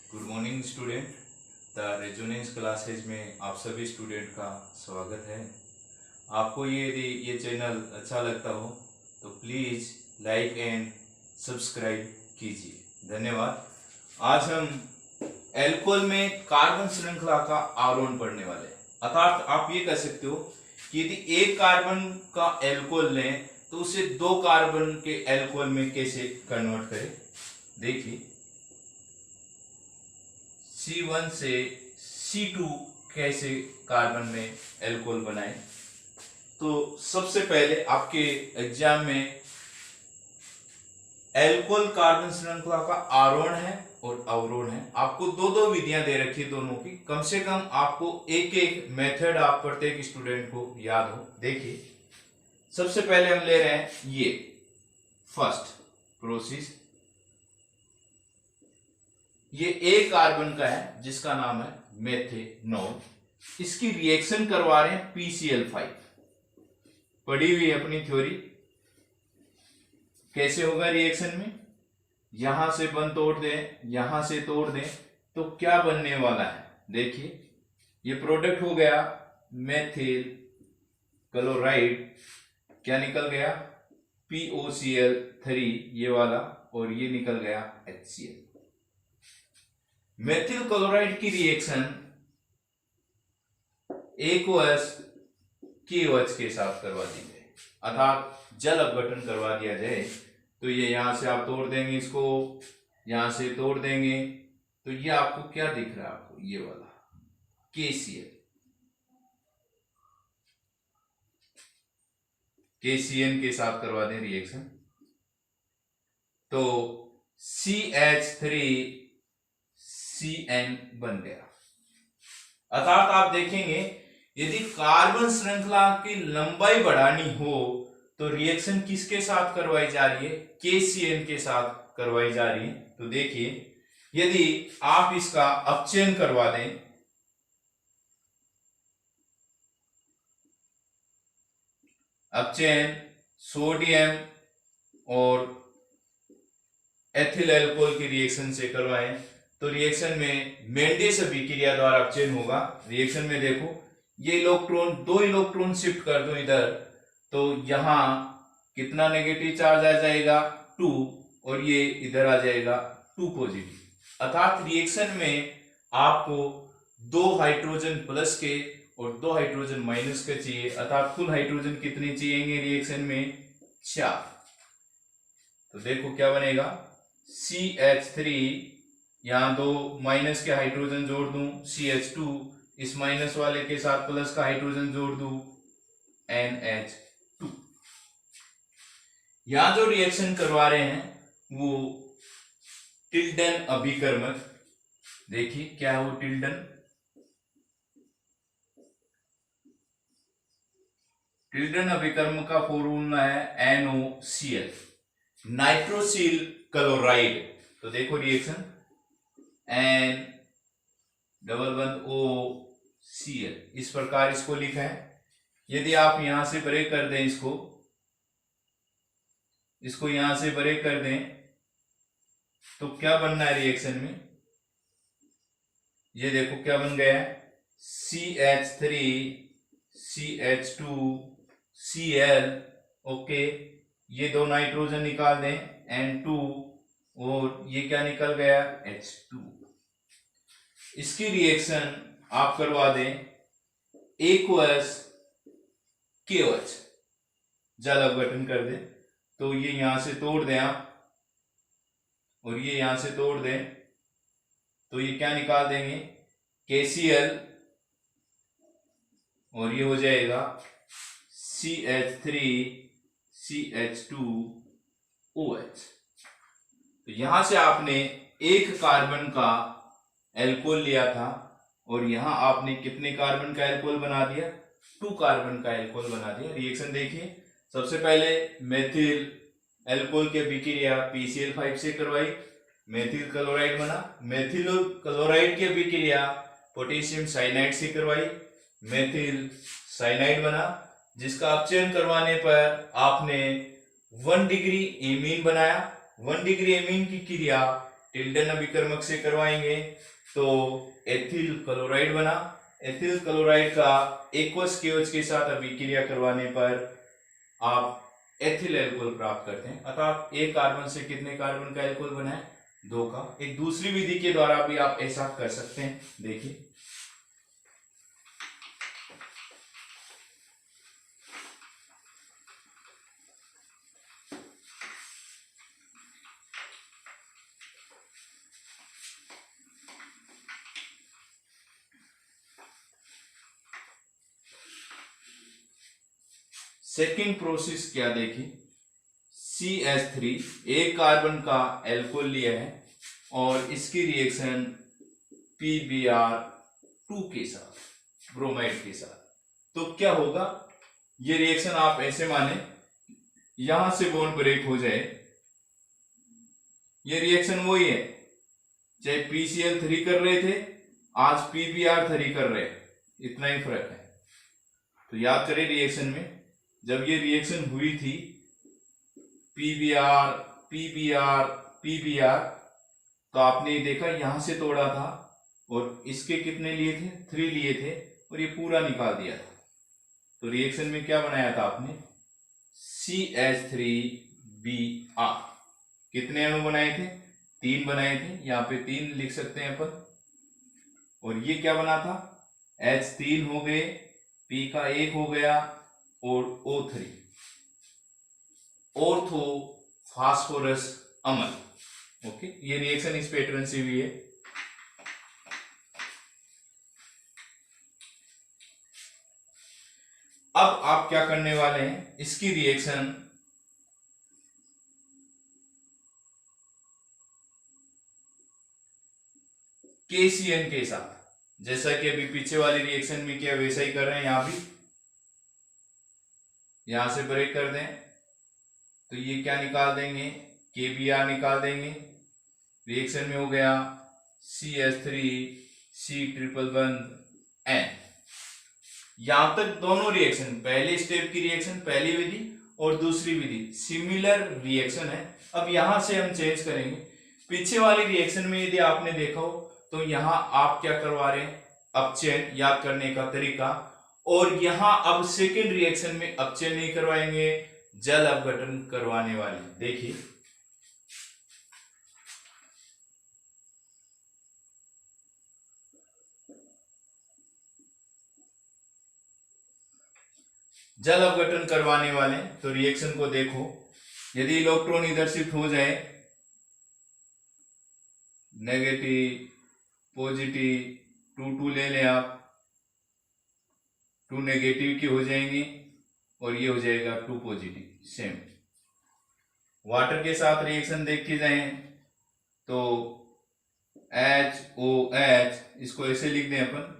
Good morning student. The resonance classes में आप सभी स्टूडेंट का स्वागत है। आपको यदि ये चैनल अच्छा लगता हो तो प्लीज़ लाइक एंड सब्सक्राइब कीजिए। धन्यवाद। आज हम एल्कोहल में कार्बन श्रृंखला का आरोहण पढ़ने वाले हैं। अर्थात आप ये कह सकते हो कि यदि एक कार्बन का एल्कोहल लें तो उसे दो कार्बन के एल्कोहल में कैसे कन्वर्ट करें। देखिए, C1 से C2 कैसे कार्बन में एल्कोहल बनाए। तो सबसे पहले आपके एग्जाम में एल्कोहल कार्बन श्रृंखला का आरोहण है और अवरोहण है। आपको दो दो विधियां दे रखी है दोनों की। कम से कम आपको एक एक मेथड आप प्रत्येक स्टूडेंट को याद हो। देखिए, सबसे पहले हम ले रहे हैं ये फर्स्ट प्रोसेस। ये एक कार्बन का है जिसका नाम है मेथेनॉल। इसकी रिएक्शन करवा रहे हैं PCl5। पढ़ी हुई है अपनी थ्योरी। कैसे होगा रिएक्शन में, यहां से बंद तोड़ दें, यहां से तोड़ दें तो क्या बनने वाला है। देखिए, ये प्रोडक्ट हो गया मेथिल क्लोराइड। क्या निकल गया, POCl3 ये वाला, और ये निकल गया HCl। मेथिल क्लोराइड की रिएक्शन AOH KOH के साथ करवा दी जाए, अर्थात जल अपघटन करवा दिया जाए। तो ये यहां से आप तोड़ देंगे, इसको यहां से तोड़ देंगे तो ये आपको क्या दिख रहा है, आपको ये वाला KCN के साथ करवा दें रिएक्शन तो CH3CN बन गया। अर्थात आप देखेंगे यदि कार्बन श्रृंखला की लंबाई बढ़ानी हो तो रिएक्शन किसके साथ करवाई जा रही है, KCN के साथ करवाई जा रही है। तो देखिए, यदि आप इसका अपचयन करवा दें, अपचयन सोडियम और एथिल अल्कोहल की रिएक्शन से करवाएं तो रिएक्शन में मेंडेस अभिक्रिया द्वारा अपचयन होगा। रिएक्शन में देखो, ये इलेक्ट्रॉन, दो इलेक्ट्रॉन शिफ्ट कर दो इधर तो यहां कितना नेगेटिव चार्ज आ जाएगा 2, और ये इधर आ जाएगा 2 पॉजिटिव। अर्थात रिएक्शन में आपको 2 हाइड्रोजन प्लस के और 2 हाइड्रोजन माइनस के चाहिए। अर्थात कुल हाइड्रोजन कितने चाहिए रिएक्शन में, 4। तो देखो क्या बनेगा, CH3, यहां 2 माइनस के हाइड्रोजन जोड़ दूं, CH2, इस माइनस वाले के साथ प्लस का हाइड्रोजन जोड़ दूं, NH2। यहां जो रिएक्शन करवा रहे हैं वो टिल्डन अभिकर्मक। देखिए क्या है वो टिल्डन, टिल्डन अभिकर्मक का फॉर्मूला है NOCl, नाइट्रोसिल क्लोराइड। तो देखो रिएक्शन NOCl, इस प्रकार इसको लिखा है। यदि आप यहां से ब्रेक कर दें, इसको यहां से ब्रेक कर दें तो क्या बनना है रिएक्शन में, ये देखो क्या बन गया है, CH3 CH2 Cl। ओके, ये 2 नाइट्रोजन निकाल दें, N2, और ये क्या निकल गया, H2। इसकी रिएक्शन आप करवा दें AOH KOH, जल अपघटन कर दें तो ये यहां से तोड़ दें आप, और ये यहां से तोड़ दें तो ये क्या निकाल देंगे, KCl, और ये हो जाएगा CH3 CH2OH। तो यहां से आपने एक कार्बन का एल्कोहल लिया था और यहां आपने कितने कार्बन का एल्कोहल बना दिया, 2 कार्बन का एल्कोहल बना दिया। रिएक्शन देखिए, सबसे पहले मेथिल एल्कोहल की अभिक्रिया PCl5 से करवाई, मेथिल क्लोराइड बना। मेथिल क्लोराइड की अभिक्रिया पोटेशियम साइनाइड से करवाई, मेथिल साइनाइड बना, जिसका अपचयन करवाने पर आपने 1 डिग्री एमीन बनाया। 1 डिग्री एमीन की क्रिया टिल्डन अभिकर्मक से करवाएंगे तो एथिल क्लोराइड बना। एथिल क्लोराइड का एक्वस KOH के साथ अभिक्रिया करवाने पर आप एथिल एल्कोहल प्राप्त करते हैं। अर्थात एक कार्बन से कितने कार्बन का एल्कोहल बना है? 2 का। एक दूसरी विधि के द्वारा भी आप ऐसा कर सकते हैं। देखिए, सेकेंड प्रोसेस क्या देखिए, CH3 एक कार्बन का एल्कोहल लिया है और इसकी रिएक्शन PbR2 के साथ, ब्रोमाइड के साथ। तो क्या होगा, ये रिएक्शन आप ऐसे माने यहां से बॉन्ड ब्रेक हो जाए, ये रिएक्शन वही है, चाहे PCl3 कर रहे थे, आज PbR3 कर रहे हैं, इतना ही फर्क है। तो याद करें, रिएक्शन में जब ये रिएक्शन हुई थी PbR PbR PbR, तो आपने देखा यहां से तोड़ा था और इसके कितने लिए थे? 3 लिए थे और ये पूरा निकाल दिया था। तो रिएक्शन में क्या बनाया था आपने? CH3Br। कितने अणु बनाए थे? 3 बनाए थे, यहां पे 3 लिख सकते हैं अपन। और ये क्या बना था? H3 हो गए, P का 1 हो गया और O3, ऑर्थो फास्फोरस अम्ल। ओके, ये रिएक्शन इस पैटर्न से हुई है। अब आप क्या करने वाले हैं, इसकी रिएक्शन KCN के साथ, जैसा कि अभी पीछे वाली रिएक्शन में किया वैसा ही कर रहे हैं, यहां भी यहां से ब्रेक कर दें तो ये क्या निकाल देंगे? KBr निकाल देंगे। रिएक्शन में हो गया CH3C ट्रिपल बंद N। यहां तक दोनों रिएक्शन, पहले स्टेप की रिएक्शन, पहली विधि और दूसरी विधि सिमिलर रिएक्शन है। अब यहां से हम चेंज करेंगे। पीछे वाली रिएक्शन में यदि आपने देखा हो तो यहां आप क्या करवा रहे हैं? अपचयन, याद करने का तरीका। और यहां अब सेकेंड रिएक्शन में अपचयन नहीं करवाएंगे, जल अपघटन करवाने वाले। देखिए, जल अपघटन करवाने वाले, तो रिएक्शन को देखो, यदि इलेक्ट्रॉन इधर शिफ्ट हो जाए, नेगेटिव पॉजिटिव 2 ले लें आप, 2 नेगेटिव की हो जाएंगी और ये हो जाएगा 2 पॉजिटिव। सेम वाटर के साथ रिएक्शन देख के जाए तो HOH, इसको ऐसे लिख दें अपन,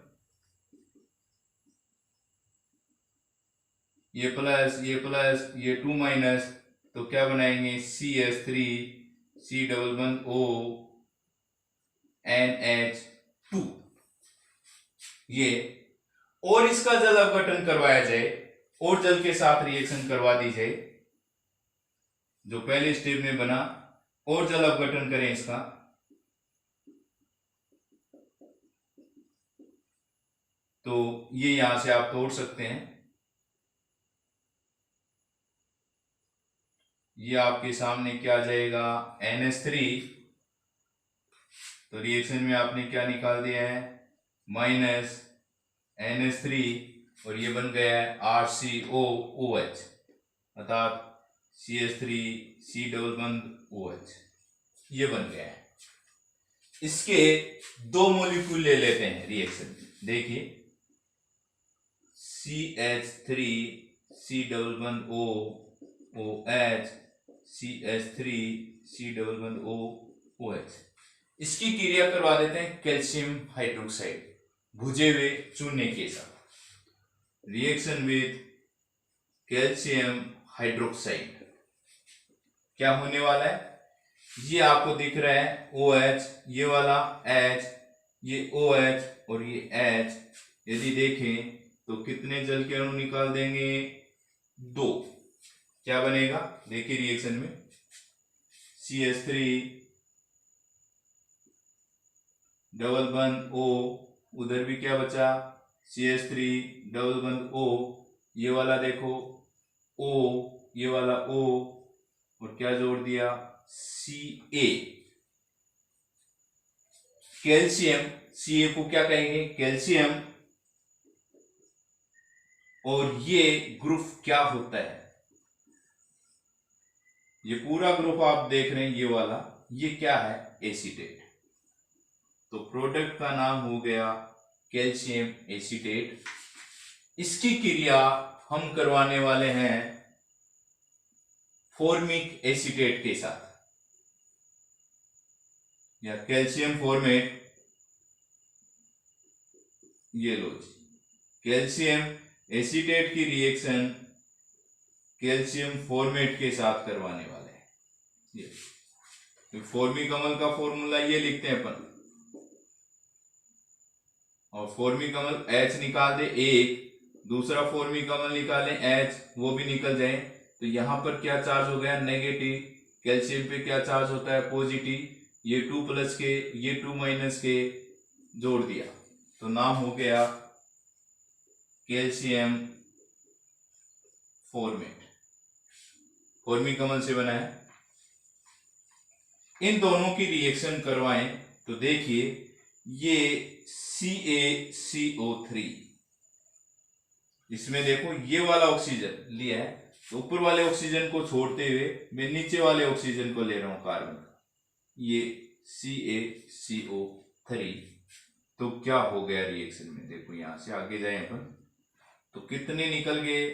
ये प्लस ये 2 माइनस, तो क्या बनाएंगे? CH3C डबल बंद O NH2। ये, और इसका जल अपघटन करवाया जाए और जल के साथ रिएक्शन करवा दी जाए, जो पहले स्टेप में बना, और जल अपघटन करें इसका, तो ये यहां से आप तोड़ सकते हैं। ये आपके सामने क्या आ जाएगा? NH3। तो रिएक्शन में आपने क्या निकाल दिया है? माइनस NH3 और ये बन गया है RCOOH, अर्थात CH3C डबल बंद OH, ये बन गया है। इसके 2 मॉलिक्यूल ले लेते हैं रिएक्शन। देखिए, CH3C डबल बंद OH CH3C डबल बंद OH, इसकी क्रिया करवा देते हैं कैल्शियम हाइड्रोक्साइड भुजे हुए चूने के साथ। रिएक्शन विद कैल्शियम हाइड्रोक्साइड क्या होने वाला है? ये आपको दिख रहा है OH, ये वाला H, ये OH और ये H। यदि देखें तो कितने जल के अणु निकाल देंगे? 2। क्या बनेगा? देखिए रिएक्शन में CH3 डबल बंद O, उधर भी क्या बचा CH3 डबल बंद O, ये वाला देखो O, ये वाला O, और क्या जोड़ दिया Ca। कैल्शियम, Ca को क्या कहेंगे कैल्शियम, और ये ग्रुप क्या होता है, ये पूरा ग्रुप आप देख रहे हैं ये वाला, ये क्या है एसीटेट। तो प्रोडक्ट का नाम हो गया कैल्शियम एसीटेट। इसकी क्रिया हम करवाने वाले हैं फॉर्मिक एसीटेट के साथ, या कैल्शियम फॉर्मेट, ये लो जी, कैल्शियम एसीटेट की रिएक्शन कैल्शियम फॉर्मेट के साथ करवाने वाले हैं। ये तो फॉर्मिक अम्ल का फॉर्मूला ये लिखते हैं अपन, और फॉर्मिक अम्ल H निकाल दे एक, दूसरा फॉर्मिक अम्ल निकालें H, वो भी निकल जाए। तो यहां पर क्या चार्ज हो गया नेगेटिव, कैल्शियम पे क्या चार्ज होता है पॉजिटिव, ये 2 प्लस के ये 2 माइनस के जोड़ दिया, तो नाम हो गया कैल्शियम फॉर्मेट, फॉर्मिक अम्ल से बना है। इन दोनों की रिएक्शन करवाएं तो देखिए ये CaCO3, इसमें देखो ये वाला ऑक्सीजन लिया है, तो ऊपर वाले ऑक्सीजन को छोड़ते हुए मैं नीचे वाले ऑक्सीजन को ले रहा हूं कार्बन का, ये CaCO3। तो क्या हो गया रिएक्शन में, देखो यहां से आगे जाए अपन, तो कितने निकल गए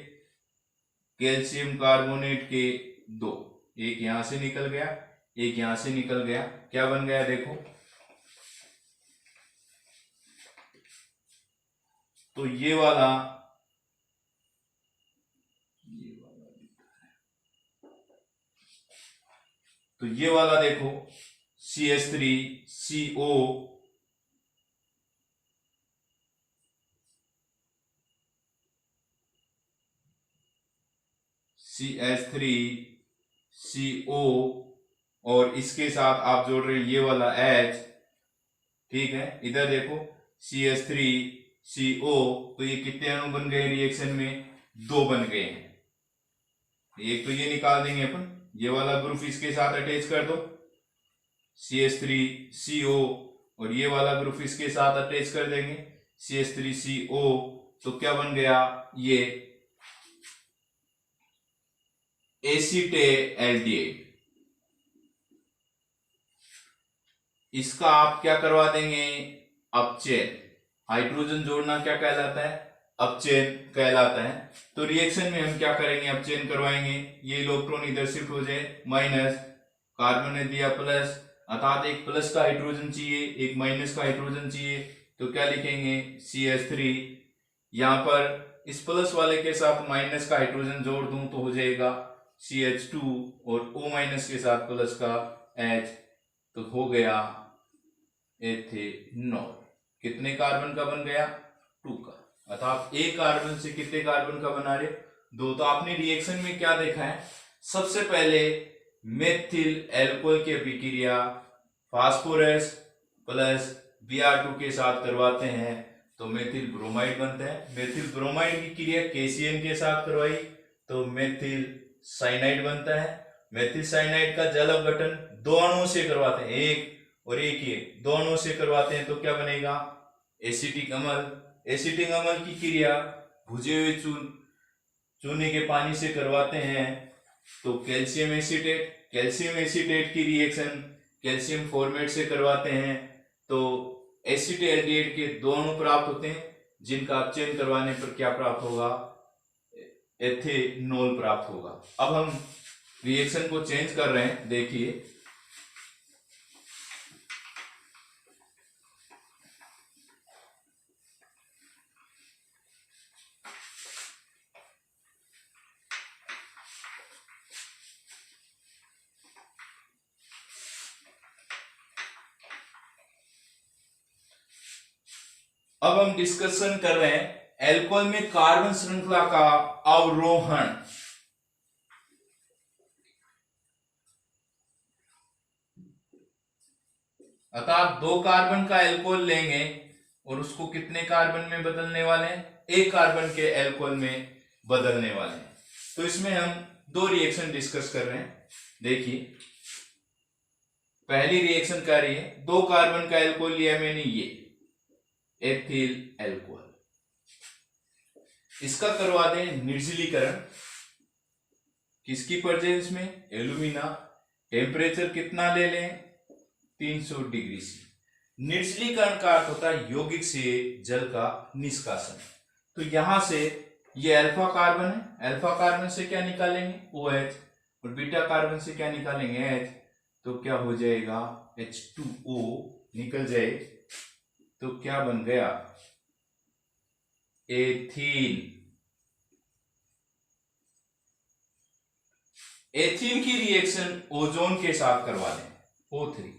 कैल्शियम कार्बोनेट के 2, एक यहां से निकल गया एक यहां से निकल गया, क्या बन गया देखो, तो ये वाला तो ये वाला देखो CH3CO, CH3CO, और इसके साथ आप जोड़ रहे हैं ये वाला H, ठीक है। इधर देखो CH3CO, तो ये कितने अणु बन गए रिएक्शन में, 2 बन गए हैं। एक तो ये निकाल देंगे अपन, ये वाला ग्रुप इसके साथ अटैच कर दो CH3CO, और ये वाला ग्रुप इसके साथ अटैच कर देंगे CH3CO, तो क्या बन गया ये एसीटेल्डिहाइड। इसका आप क्या करवा देंगे अपचयन, हाइड्रोजन जोड़ना क्या कहलाता है अपचयन कहलाता है। तो रिएक्शन में हम क्या करेंगे अपचयन करवाएंगे, ये इलेक्ट्रॉन इधर शिफ्ट हो जाए माइनस, कार्बन ने दिया प्लस, अर्थात एक प्लस का हाइड्रोजन चाहिए एक माइनस का हाइड्रोजन चाहिए, तो क्या लिखेंगे CH3, यहां पर इस प्लस वाले के साथ माइनस का हाइड्रोजन जोड़ दूं तो हो जाएगा CH2, और O माइनस के साथ प्लस का H, तो हो गया एथेनॉल। कितने कार्बन का बन गया 2 का, अर्थात एक कार्बन से कितने कार्बन का बना रहे 2। तो आपने रिएक्शन में क्या देखा है, सबसे पहले मेथिल एल्कोहल की अभिक्रिया फास्फोरस प्लस Br2 के साथ करवाते हैं तो मेथिल ब्रोमाइड बनता है। मेथिल ब्रोमाइड की क्रिया KCl के साथ करवाई तो मेथिल साइनाइड बनता है। मेथिल साइनाइड का जल अपघटन 2 अणुओं से करवाते हैं, एक और एक ही 2 अणुओं से करवाते हैं तो क्या बनेगा एसिटिक अम्ल। एसिटिक अम्ल की क्रिया भुजे हुए चूने के पानी से करवाते हैं तो कैल्शियम एसीटेट। कैल्शियम एसीटेट की रिएक्शन कैल्शियम फॉर्मेट से करवाते हैं तो एसीटेल्डिहाइड के 2 अणु प्राप्त होते हैं जिनका अपचयन करवाने पर क्या प्राप्त होगा एथेनॉल प्राप्त होगा। अब हम रिएक्शन को चेंज कर रहे हैं, देखिए अब हम डिस्कशन कर रहे हैं एल्कोहल में कार्बन श्रृंखला का अवरोहण। अर्थात 2 कार्बन का एल्कोहल लेंगे और उसको कितने कार्बन में बदलने वाले हैं, 1 कार्बन के एल्कोहल में बदलने वाले हैं। तो इसमें हम 2 रिएक्शन डिस्कस कर रहे हैं। देखिए पहली रिएक्शन क्या रही है, 2 कार्बन का एल्कोहल लिया मैंने, ये एथिल एल्कोहल, इसका करवा दें निर्जलीकरण। किसकी प्रेजेंस में, एल्यूमिना। टेम्परेचर कितना ले लें, 300 डिग्री से। निर्जलीकरण का अर्थ होता है यौगिक से जल का निष्कासन। तो यहां से ये अल्फा कार्बन है, अल्फा कार्बन से क्या निकालेंगे, OH, और बीटा कार्बन से क्या निकालेंगे, H। तो क्या हो जाएगा, H2O निकल जाए। तो क्या बन गया, एथीन। एथीन की रिएक्शन ओजोन के साथ करवा दें, O3।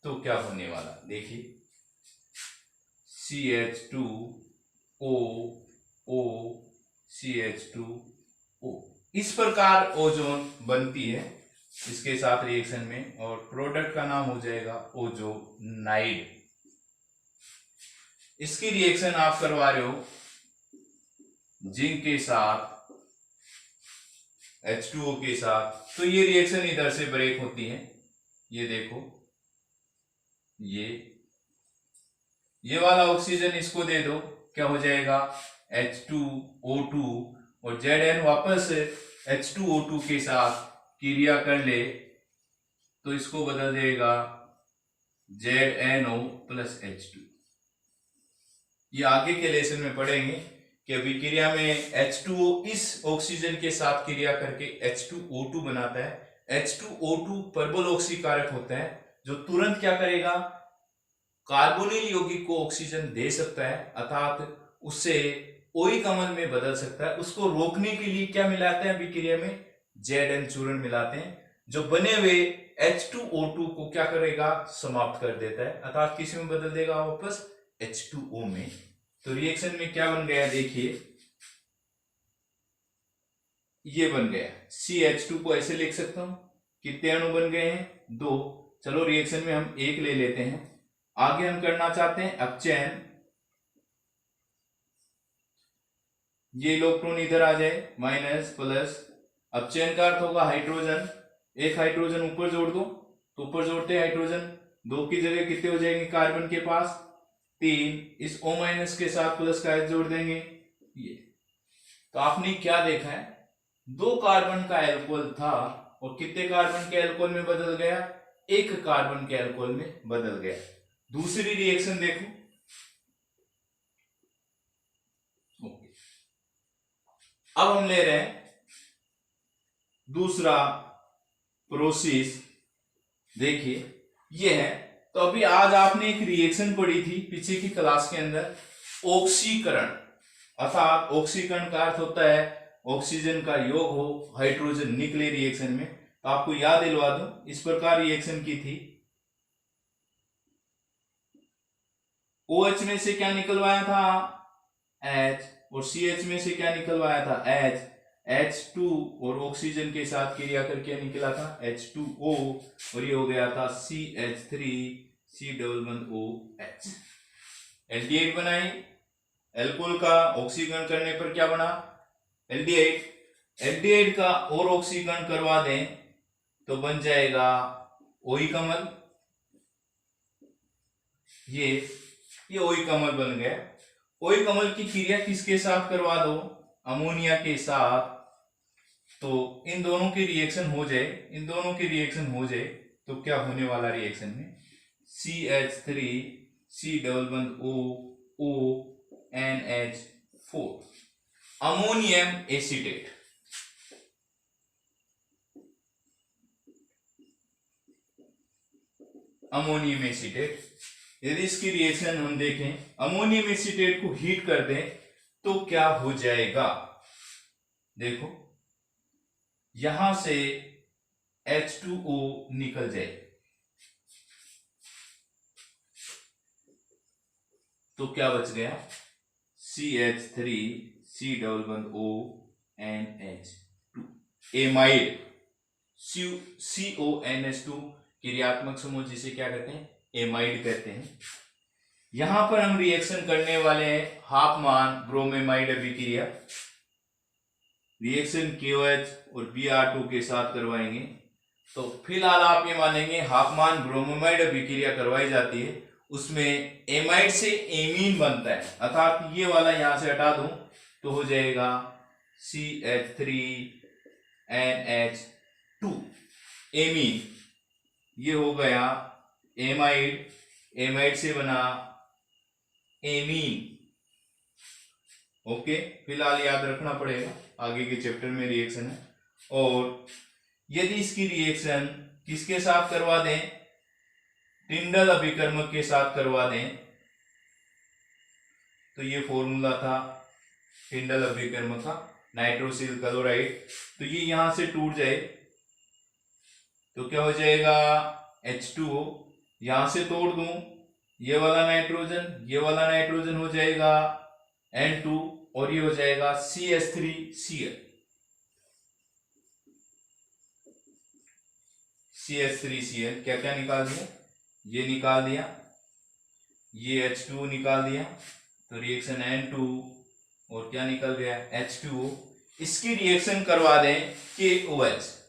तो क्या होने वाला, देखिए CH2O O CH2O, इस प्रकार ओजोन बनती है इसके साथ रिएक्शन में, और प्रोडक्ट का नाम हो जाएगा ओजोनाइड। इसकी रिएक्शन आप करवा रहे हो जिंक के साथ, H2O के साथ। तो ये रिएक्शन इधर से ब्रेक होती है, ये देखो, ये वाला ऑक्सीजन इसको दे दो, क्या हो जाएगा, H2O2, और Zn वापस H2O2 के साथ क्रिया कर ले तो इसको बदल देगा ZnO प्लस H2। ये आगे के लेसन में पढ़ेंगे कि अभिक्रिया में H2O इस ऑक्सीजन के साथ क्रिया करके H2O2 बनाता है। H2O2 प्रबल ऑक्सीकारक होता है जो तुरंत क्या करेगा, कार्बोनिल यौगिक को ऑक्सीजन दे सकता है, अर्थात उससे ओइक अम्ल में बदल सकता है। उसको रोकने के लिए क्या मिलाते हैं अभिक्रिया में, Zn चूर्ण मिलाते हैं, जो बने हुए H2O2 को क्या करेगा, समाप्त कर देता है, अर्थात किस में बदल देगा, वापस H2O में। तो रिएक्शन में क्या बन गया, देखिए ये बन गया, CH2 को ऐसे लिख सकता हूं, कितने अणु बन गए हैं, 2। चलो रिएक्शन में हम 1 ले लेते हैं। आगे हम करना चाहते हैं अपचयन, ये इलेक्ट्रॉन इधर आ जाए, माइनस प्लस। अपचयन का अर्थ होगा हाइड्रोजन, एक हाइड्रोजन ऊपर जोड़ दो, तो ऊपर जोड़ते हैं हाइड्रोजन, 2 की जगह कितने हो जाएंगे कार्बन के पास, 3। इस O माइनस के साथ प्लस का H जोड़ देंगे, ये। तो आपने क्या देखा है, 2 कार्बन का एल्कोहल था और कितने कार्बन के एल्कोहल में बदल गया, 1 कार्बन के एल्कोहल में बदल गया। दूसरी रिएक्शन देखो, अब हम ले रहे हैं दूसरा प्रोसेस, देखिए ये है। तो अभी आज आपने एक रिएक्शन पढ़ी थी पीछे की क्लास के अंदर, ऑक्सीकरण, अर्थात ऑक्सीकरण का अर्थ होता है ऑक्सीजन का योग हो, हाइड्रोजन निकले रिएक्शन में। तो आपको याद दिलवा दूं, इस प्रकार रिएक्शन की थी, OH में से क्या निकलवाया था, H, और CH में से क्या निकलवाया था, H। H2 और ऑक्सीजन के साथ क्रिया करके निकला था H2O, और ये हो गया था CH3C11OH। एल्डिहाइड बनाई, एल्कोहल का ऑक्सीकरण करने पर क्या बना, एल्डिहाइड। एल्डिहाइड का और ऑक्सीकरण करवा दें तो बन जाएगा ओइक अम्ल, ये ओइक अम्ल बन गया। ओइक अम्ल की क्रिया किसके साथ करवा दो, अमोनिया के साथ। तो इन दोनों की रिएक्शन हो जाए, इन दोनों की रिएक्शन हो जाए तो क्या होने वाला रिएक्शन में, CH3C11OONH4, ammonium acetate. Ammonium acetate, यदि इसकी रिएक्शन हम देखें, अमोनियम एसीटेट को हीट कर दें तो क्या हो जाएगा, देखो यहां से H2O निकल जाए तो क्या बच गया, CH3C11ONH2, एमाइड, CONH2 क्रियात्मक समूह जिसे क्या कहते हैं, एमाइड कहते हैं। यहां पर हम रिएक्शन करने वाले हैं हाफमान ब्रोमेमाइड अभिक्रिया। रिएक्शन KOH और Br2 के साथ करवाएंगे। तो फिलहाल आप ये मानेंगे हाफमान ब्रोमेमाइड अभिक्रिया करवाई जाती है, उसमें एमाइड से एमीन बनता है, अर्थात ये वाला यहां से हटा दूं तो हो जाएगा CH3NH2 एमीन। ये हो गया एमाइड, एमाइड से बना एमीन। ओके, फिलहाल याद रखना पड़ेगा, आगे के चैप्टर में रिएक्शन है। और यदि इसकी रिएक्शन किसके साथ करवा दें, टिंडल अभिकर्मक के साथ करवा दें, तो ये फॉर्मूला था टिंडल अभिकर्मक का, नाइट्रोसिल क्लोराइड। तो ये यहां से टूट जाए तो क्या हो जाएगा, H2O। यहां से तोड़ दूं, ये वाला नाइट्रोजन हो जाएगा N2 और ये हो जाएगा CH3Cl। CH3Cl क्या क्या निकाल दिया, ये निकाल दिया, ये H2O निकाल दिया, तो रिएक्शन N2 और क्या निकल गया H2O। इसकी रिएक्शन करवा दें KOH,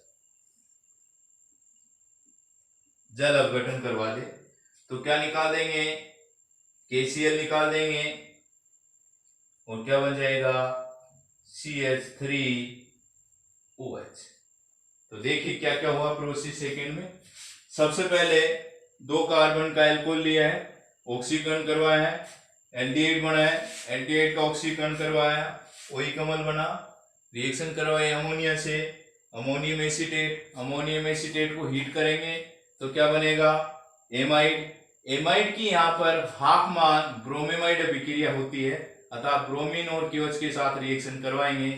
जल अपघटन करवा दे, तो क्या निकाल देंगे, KCl निकाल देंगे और क्या बन जाएगा CH3OH। तो देखिए क्या क्या हुआ प्रोसेस सेकेंड में। सबसे पहले 2 कार्बन का एल्कोहल लिया है, ऑक्सीकरण करवाया है, एल्डिहाइड बना है, एल्डिहाइड का ऑक्सीकरण करवाया, OH कमल बना, रिएक्शन करवाए अमोनिया से, अमोनियम एसीटेट, अमोनियम एसीटेट को हीट करेंगे तो क्या बनेगा एमाइड। एमाइड की यहाँ पर हाफमान ब्रोमेमाइड अभिक्रिया होती है, अर्थात ब्रोमीन और KOH के साथ रिएक्शन करवाएंगे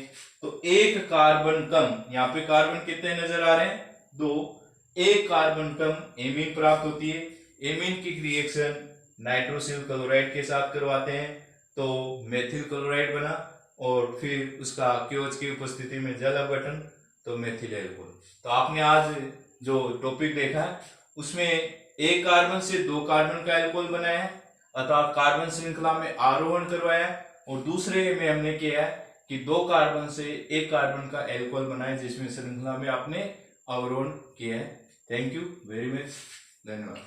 तो एक कार्बन कम, यहाँ पे कार्बन कितने नजर आ रहे हैं, 2, एक कार्बन कम एमीन प्राप्त होती है। एमीन की रिएक्शन नाइट्रोसिल क्लोराइड के साथ करवाते हैं तो मेथिल क्लोराइड बना और फिर उसका KOH की उपस्थिति में जल अपघटन तो मेथिल एल्कोहल। तो आपने आज जो टॉपिक देखा है उसमें एक कार्बन से 2 कार्बन का एल्कोहल बनाया है, अर्थात कार्बन श्रृंखला में आरोहण करवाया है, और दूसरे में हमने किया है कि 2 कार्बन से 1 कार्बन का एल्कोहल बनाया जिसमें श्रृंखला में आपने अवरोहण किया है। थैंक यू वेरी मच, धन्यवाद।